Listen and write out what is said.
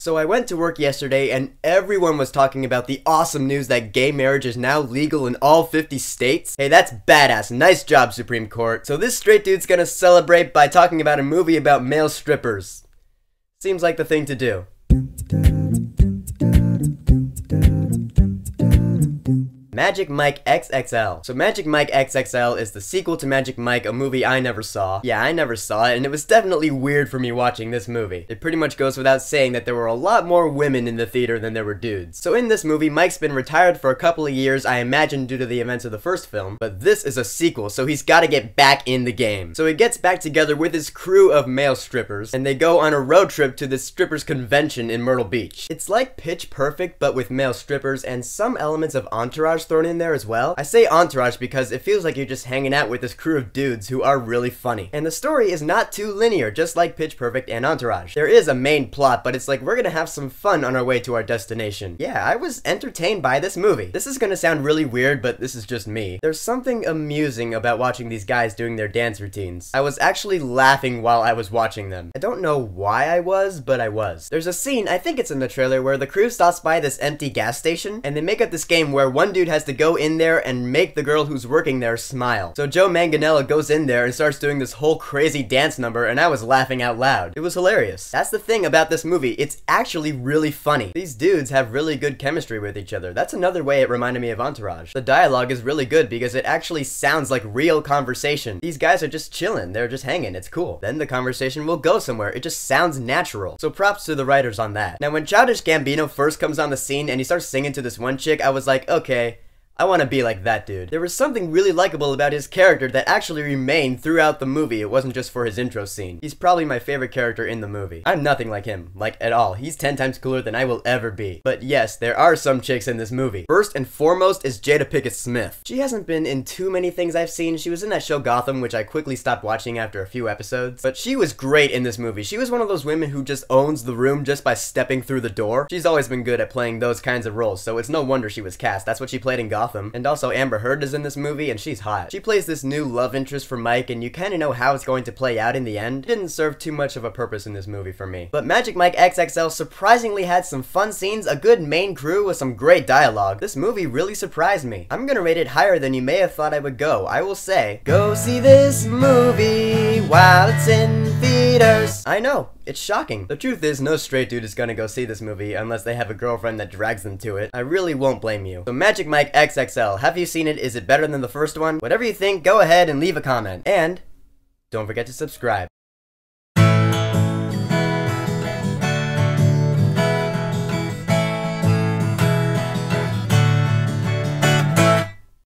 So I went to work yesterday and everyone was talking about the awesome news that gay marriage is now legal in all 50 states. Hey, that's badass. Nice job, Supreme Court. So this straight dude's gonna celebrate by talking about a movie about male strippers. Seems like the thing to do. Magic Mike XXL. So Magic Mike XXL is the sequel to Magic Mike, a movie I never saw. Yeah, I never saw it, and it was definitely weird for me watching this movie. It pretty much goes without saying that there were a lot more women in the theater than there were dudes. So in this movie, Mike's been retired for a couple of years, I imagine due to the events of the first film, but this is a sequel, so he's gotta get back in the game. So he gets back together with his crew of male strippers, and they go on a road trip to this strippers convention in Myrtle Beach. It's like Pitch Perfect, but with male strippers, and some elements of Entourage thrown in there as well. I say Entourage because it feels like you're just hanging out with this crew of dudes who are really funny. And the story is not too linear, just like Pitch Perfect and Entourage. There is a main plot, but it's like we're gonna have some fun on our way to our destination. Yeah, I was entertained by this movie. This is gonna sound really weird, but this is just me. There's something amusing about watching these guys doing their dance routines. I was actually laughing while I was watching them. I don't know why I was, but I was. There's a scene, I think it's in the trailer, where the crew stops by this empty gas station, and they make up this game where one dude has to go in there and make the girl who's working there smile. So Joe Manganiello goes in there and starts doing this whole crazy dance number, and I was laughing out loud. It was hilarious. That's the thing about this movie, it's actually really funny. These dudes have really good chemistry with each other. That's another way it reminded me of Entourage. The dialogue is really good because it actually sounds like real conversation. These guys are just chilling, they're just hanging, it's cool. Then the conversation will go somewhere, it just sounds natural. So props to the writers on that. Now when Childish Gambino first comes on the scene and he starts singing to this one chick, I was like, okay, I want to be like that dude. There was something really likable about his character that actually remained throughout the movie. It wasn't just for his intro scene. He's probably my favorite character in the movie. I'm nothing like him, like at all. He's 10 times cooler than I will ever be. But yes, there are some chicks in this movie. First and foremost is Jada Pinkett Smith. She hasn't been in too many things I've seen. She was in that show Gotham, which I quickly stopped watching after a few episodes. But she was great in this movie. She was one of those women who just owns the room just by stepping through the door. She's always been good at playing those kinds of roles, so it's no wonder she was cast. That's what she played in Gotham. And also Amber Heard is in this movie, and she's hot. She plays this new love interest for Mike, and you kinda know how it's going to play out in the end. It didn't serve too much of a purpose in this movie for me. But Magic Mike XXL surprisingly had some fun scenes, a good main crew with some great dialogue. This movie really surprised me. I'm gonna rate it higher than you may have thought I would go. I will say, go see this movie while it's in theaters. I know, it's shocking. The truth is, no straight dude is gonna go see this movie unless they have a girlfriend that drags them to it. I really won't blame you. So Magic Mike XXL, have you seen it? Is it better than the first one? Whatever you think, go ahead and leave a comment. And don't forget to subscribe.